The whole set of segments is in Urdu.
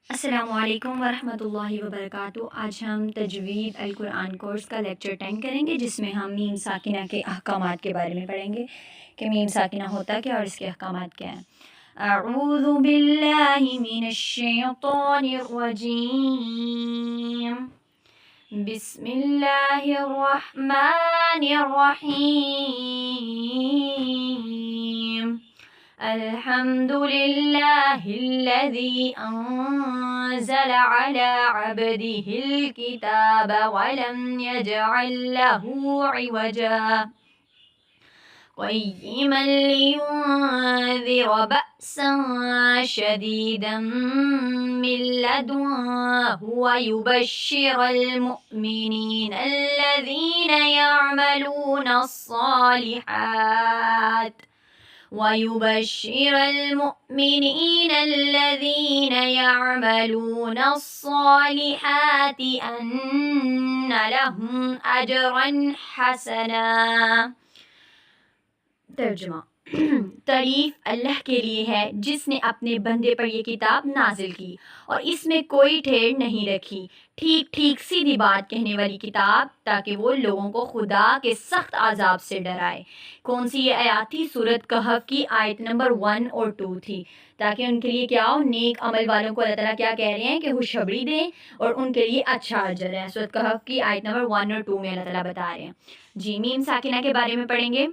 السلام علیکم ورحمۃ اللہ وبرکاتہ۔ آج ہم تجوید القرآن کورس کا لیکچر 10 کریں گے، جس میں ہم میم ساکنہ کے احکامات کے بارے میں پڑھیں گے کہ میم ساکنہ ہوتا کیا اور اس کے احکامات کیا ہیں۔ اعوذ باللہ من الشیطان الرجیم، بسم اللہ الرحمن الرحیم، الحمد للہ الذی انزل علی عبده الکتاب ولم یجعل له عوجا قیما لینذر بأسا شدیدا من لدنه ویبشر المؤمنین الذین یعملون الصالحات وَيُبَشِّرَ الْمُؤْمِنِينَ الَّذِينَ يَعْمَلُونَ الصَّالِحَاتِ أَنَّ لَهُمْ أَجْرًا حَسَنًا۔ ترجمہ: تعریف اللہ کے لیے ہے جس نے اپنے بندے پر یہ کتاب نازل کی اور اس میں کوئی ٹھیڑ نہیں رکھی، ٹھیک ٹھیک سیدھی بات کہنے والی کتاب، تاکہ وہ لوگوں کو خدا کے سخت عذاب سے ڈرائے۔ کون سی یہ آیات تھی؟ سورۃ کہف کی آیت نمبر 1 اور 2 تھی، تاکہ ان کے لیے کیا ہو، نیک عمل والوں کو اللہ تعالیٰ کیا کہہ رہے ہیں کہ خوشخبری دیں اور ان کے لیے اچھا اجر ہے۔ سورۃ کہف کی آیت نمبر 1 اور 2 میں اللہ تعالیٰ بتا رہے ہیں۔ جی، میم ساکنہ کے بارے میں پڑھیں گے۔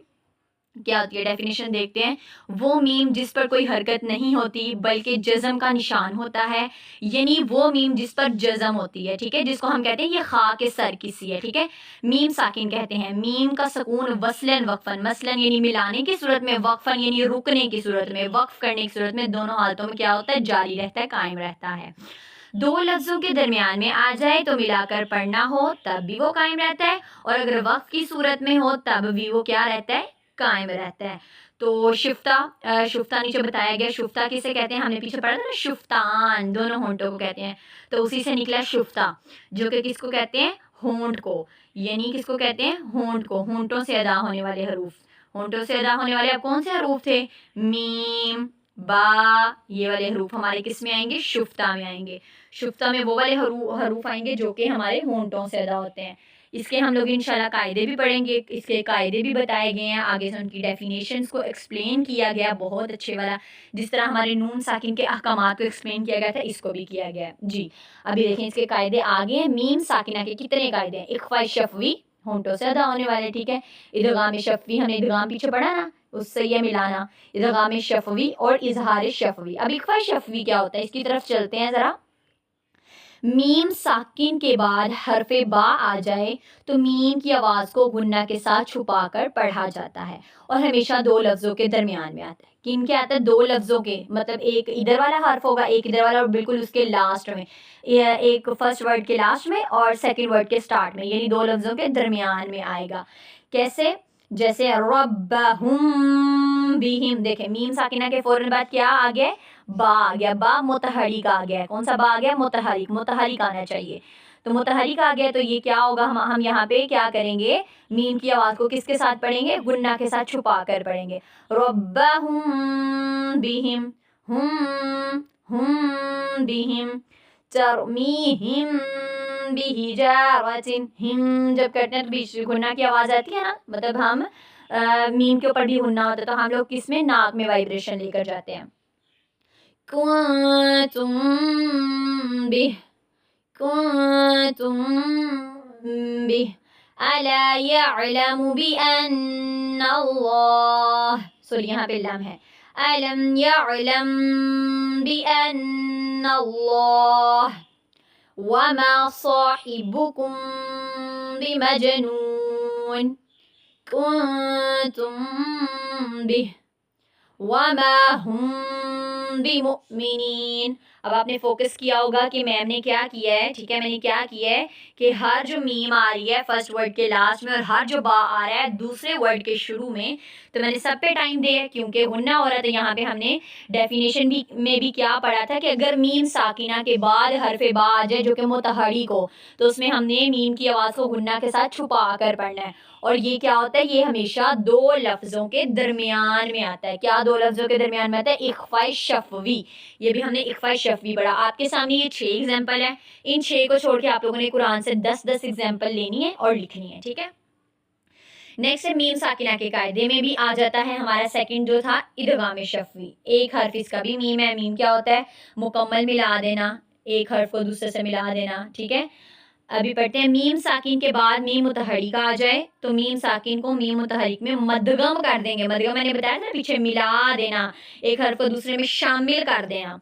کیا ہوتی ہے ڈیفینیشن دیکھتے ہیں۔ وہ میم جس پر کوئی حرکت نہیں ہوتی بلکہ جزم کا نشان ہوتا ہے، یعنی وہ میم جس پر جزم ہوتی ہے، ٹھیک ہے، جس کو ہم کہتے ہیں یہ خا کے سر کسی ہے، ٹھیک ہے، میم ساکن کہتے ہیں۔ میم کا سکون وصلاً وقفاً، مثلاً یعنی ملانے کی صورت میں، وقفاً یعنی رکنے کی صورت میں، وقف کرنے کی صورت میں، دونوں حالتوں میں کیا ہوتا ہے؟ جاری رہتا ہے، قائم رہتا ہے۔ دو لفظوں کے درمیان میں آ جائے تو ملا کر پڑھنا ہو تب بھی وہ قائم رہتا ہے، اور اگر وقف کی صورت میں ہو تب بھی وہ کیا رہتا ہے؟ قائم رہتا ہے۔ تو شفتہ، شفتہ نیچے بتایا گیا، شفتہ کسے کہتے ہیں؟ ہم نے پیچھے پڑھا تھا نا، شفتان دونوں ہونٹوں کو کہتے ہیں، تو اسی سے نکلا شفتہ، جو کہ کس کو کہتے ہیں؟ ہونٹ کو، یعنی کس کو کہتے ہیں؟ ہونٹ کو، ہونٹوں سے ادا ہونے والے حروف۔ ہونٹوں سے ادا ہونے والے اب کون سے حروف تھے؟ میم، با، یہ والے حروف ہمارے کس میں آئیں گے؟ شفتہ میں آئیں گے۔ شفتہ میں وہ والے حروف آئیں گے جو کہ ہمارے ہونٹوں سے ادا ہوتے ہیں۔ اس کے ہم لوگ انشاءاللہ قاعدے بھی پڑھیں گے، اس کے قاعدے بھی بتائے گئے ہیں، آگے سے ان کی ڈیفینیشنز کو ایکسپلین کیا گیا بہت اچھے والا، جس طرح ہمارے نون ساکن کے احکامات کو ایکسپلین کیا گیا تھا، اس کو بھی کیا گیا ہے۔ جی، ابھی دیکھیں اس کے قاعدے آگے ہیں۔ میم ساکنہ کے کتنے قاعدے ہیں؟ اخفاء شفوی، ہونٹوں سے ادا ہونے والے، ٹھیک ہے، ادغام شفوی، ہم نے ادغام پیچھے پڑھا نا، اس سے یہ ملانا، ادغام شفوی اور اظہار شفوی۔ اب اخفاء شفوی کیا ہوتا ہے؟ اس کی طرف چلتے ہیں ذرا۔ میم ساکن کے بعد حرف با آ جائے تو میم کی آواز کو غنہ کے ساتھ چھپا کر پڑھا جاتا ہے، اور ہمیشہ دو لفظوں کے درمیان میں آتا ہے۔ کن کے آتا ہے؟ دو لفظوں کے، مطلب ایک ادھر والا حرف ہوگا، ایک ادھر والا، اور بالکل اس کے لاسٹ میں، ایک فرسٹ ورڈ کے لاسٹ میں اور سیکنڈ ورڈ کے سٹارٹ میں، یعنی دو لفظوں کے درمیان میں آئے گا۔ کیسے؟ جیسے ربہم بہم، دیکھیں میم ساکنہ کے فوراً بعد کیا آ گیا؟ با آ گیا، با متحرک آ گیا ہے۔ کون سا با آ گیا؟ متحرک، متحرک آنا چاہیے، تو متحرک آ گیا، تو یہ کیا ہوگا؟ ہم یہاں پہ کیا کریں گے؟ میم کی آواز کو کس کے ساتھ پڑھیں گے؟ غنہ کے ساتھ چھپا کر پڑھیں گے۔ ربہم بہم، ہم بہم، ترمیہم بحجارۃ، ہم جب کرتے ہیں تو بیچ غنہ کی آواز آتی ہے نا، مطلب ہم میم کے اوپر بھی غنہ ہوتا ہے، تو ہم لوگ کس میں؟ ناک میں وائبریشن لے کر جاتے ہیں۔ کنتم به، کنتم به، الا یعلم بان اللہ، سوری یہاں پہ لام ہے، الم یعلم بان اللہ وما صاحبكم بمجنون، کنتم به وما هم بمؤمنین۔ اب آپ نے فوکس کیا ہوگا کہ میم نے کیا کیا ہے، ٹھیک ہے، میں نے کیا کیا ہے کہ ہر جو میم آ رہی ہے فرسٹ ورڈ کے لاسٹ میں، اور ہر جو با آ رہا ہے دوسرے ورڈ کے شروع میں، تو میں نے سب پہ ٹائم دیا ہے کیونکہ غنہ ہو رہا تھا۔ یہاں پہ ہم نے ڈیفینیشن میں بھی کیا پڑھا تھا کہ اگر میم ساکنہ کے بعد حرف با آ جائے جو کہ متحرک ہو، تو اس میں ہم نے میم کی آواز کو غنہ کے ساتھ چھپا کر پڑھنا ہے، اور یہ کیا ہوتا ہے؟ یہ ہمیشہ دو لفظوں کے درمیان میں آتا ہے۔ کیا دو لفظوں کے درمیان میں آتا ہے؟ اخفاء شفوی، یہ بھی ہم نے اخفاء شفوی پڑھا. آپ کے سامنے یہ 6 ایگزامپل ہیں. ان 6 کو چھوڑ کے آپ لوگوں نے قرآن سے 10 ایگزامپل لینی ہے اور لکھنی ہے. ٹھیک ہے. نیکسٹ ہے میم ساکنہ کے قاعدے میں بھی آ جاتا ہے ہمارا سیکنڈ جو تھا ادغام شفوی. ایک حرف اس کا بھی میم ہے. میم کیا ہوتا ہے؟ مکمل ملا دینا, ایک حرف کو دوسرے سے ملا دینا. ٹھیک ہے. ابھی پڑھتے ہیں میم ساکن کے بعد میم متحرک آ جائے تو میم ساکن کو میم متحرک میں مدغم کر دیں گے. مدغم میں نے بتایا تھا پیچھے ملا دینا, ایک حرف کو دوسرے میں شامل کر دینا.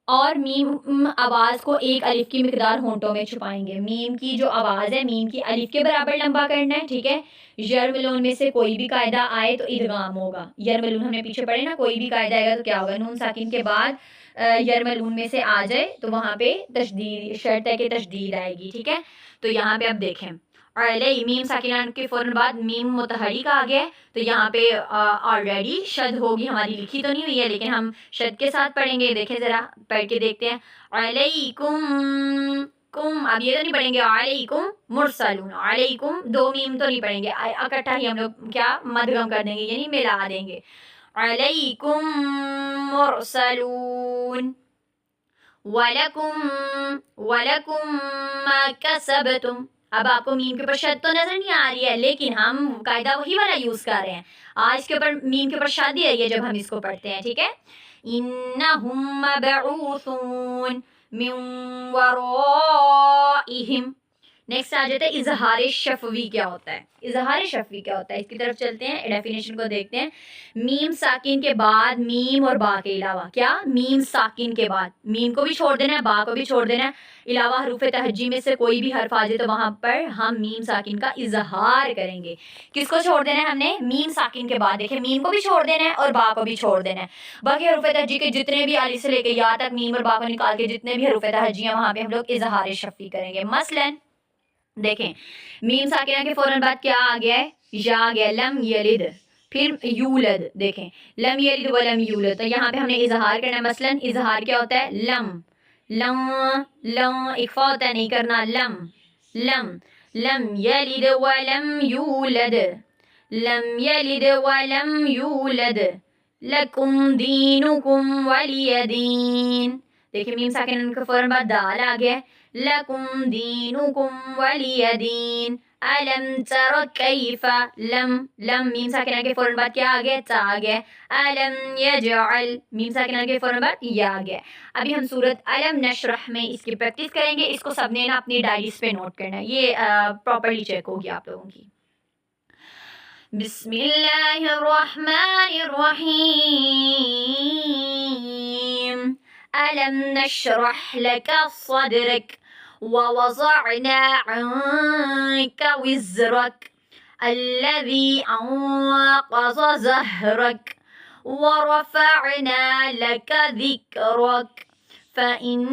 اور میم آواز کو ایک الف کی مقدار ہونٹوں میں چھپائیں گے. میم کی جو آواز ہے میم کی الف کے برابر لمبا کرنا ہے. ٹھیک ہے. یرملون میں سے کوئی بھی قاعدہ آئے تو ادغام ہوگا. یرملون ہم نے پیچھے پڑھے نا, کوئی بھی قاعدہ آئے گا تو کیا ہوگا؟ نون ساکن کے بعد یرملون میں سے آ جائے تو وہاں پہ تشدید, شرط ہے کہ تشدید آئے گی. ٹھیک ہے. تو یہاں پہ اب دیکھیں علیہ میم ساکنہ کے فوراً بعد میم متحرک آ گیا تو یہاں پہ آلریڈی شد ہوگی. ہماری لکھی تو نہیں ہوئی ہے لیکن ہم شد کے ساتھ پڑھیں گے. دیکھیں ذرا پڑھ کے دیکھتے ہیں. علیکم کم, اب یہ تو نہیں پڑھیں گے علیکم مرسلون. علیکم 2 میم تو نہیں پڑھیں گے, اکٹھا ہی ہم لوگ کیا مدغم کر دیں گے, یعنی ملا دیں گے. علیکم مرسلون وَلَكُمْ مَا كَسَبْتُمْ. اب آپ کو میم کے اوپر شد تو نظر نہیں آ رہی ہے لیکن ہم قاعدہ وہی والا یوز کر رہے ہیں. آج کے اوپر میم کے اوپر شد ہی رہی ہے جب ہم اس کو پڑھتے ہیں. ٹھیک ہے. إِنَّهُمْ مَبْعُوثُونَ مِنْ وَرَائِهِمْ. نیکسٹ آ جاتا ہے اظہار شفوی کیا ہوتا ہے. اظہار شفوی کیا ہوتا ہے اس کی طرف چلتے ہیں, ڈیفینیشن کو دیکھتے ہیں. میم ساکن کے بعد میم اور با کے علاوہ کیا میم ساکن کے بعد میم کو بھی چھوڑ دینا ہے, با کو بھی چھوڑ دینا ہے, علاوہ حروف تہجی میں سے کوئی بھی حرف آ جائے تو وہاں پر ہم میم ساکن کا اظہار کریں گے. کس کو چھوڑ دینا ہے ہم نے؟ میم ساکن کے بعد. دیکھیں میم کو بھی چھوڑ دینا ہے اور با کو بھی چھوڑ دینا ہے. باقی حروف تہجی کے جتنے بھی الف سے لے کے یا تک میم اور با کو نکال کے جتنے بھی حروف تہجی ہیں وہاں پہ ہم لوگ اظہار شفوی کریں گے. مثلاً دیکھیں میم ساکنہ کے فوراً بعد کیا آ گیا ہے؟ یا آ گیا لم یلد, پھر یولد. دیکھیں لم یلد ولم یولد تو یہاں پہ ہم نے اظہار کرنا ہے. مثلاً اظہار کیا ہوتا ہے؟ لم لم لم اخفا ہوتا ہے, نہیں کرنا. لم لم لم یلد ولم یولد لم یلد ولم یولد لکم دینکم ولی دین. دیکھیں میم ساکنہ کے فوراً بعد دال آ گیا ہے. لکم دینکم ولی دین. الم تر کیف لم لم میم ساکنہ کے فوراً بعد کیا آ گیا؟ تا آ گیا. الم یجعل میم ساکنہ کے فوراً بعد یا آ گیا. ابھی ہم سورت الم نشرح میں اس کی پریکٹس کریں گے. اس کو سب نے نا اپنی ڈائریز پہ نوٹ کرنا ہے, یہ پراپرلی چیک ہوگی آپ لوگوں کی. بسم اللہ الرحمن الرحیم. ألم نشرح لك صدرك ووضعنا عنك وزرك الذي أنقض ظهرك ورفعنا لك ذكرك فإن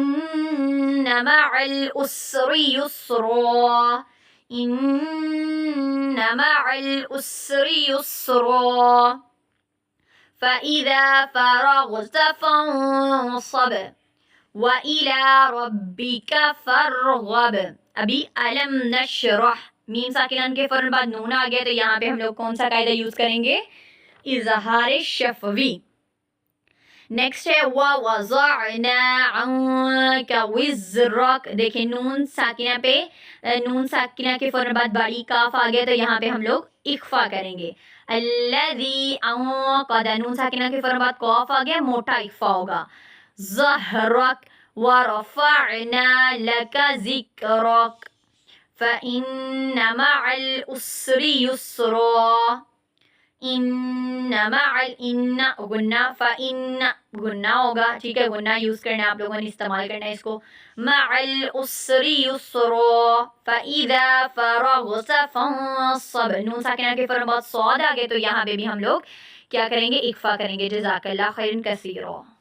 مع العسر يسرا إن مع العسر يسرا فَإِذَا فَرَغْتَ فَانصَبْ وَإِلَى رَبِّكَ فَارْغَب. ابھی علم نشرح میم ساکنہ کے فوراً بعد نون آ گیا تو یہاں پہ ہم لوگ کون سا قاعدہ یوز کریں گے؟ اظہار شفوی. نیکسٹ ہے وَوَضَعْنَا عَنْكَ وِزْرَكَ. دیکھیں نون ساکنہ پہ نون ساکنہ کے فوراً بعد بڑی کاف آ گیا تو یہاں پہ ہم لوگ اخفا کریں گے. الذی انقض نون ساکنہ کے فوراً بعد قاف آ گیا, موٹا اخفا ہوگا. ظہرک ورفعنا لک ذکرک فإن مع العسر یسرا. ان مع ان غنہ فإن غنہ ہوگا. ٹھیک ہے, غنہ یوز کرنا ہے آپ لوگوں نے, استعمال کرنا ہے اس کو. مع العسر یسرا فإذا فرغت فانصب. نون ساکنہ کے فوراً بعد صاد آ گئے تو یہاں پہ بھی ہم لوگ کیا کریں گے؟ اخفا کریں گے. جزاک اللہ خیرا کثیرا.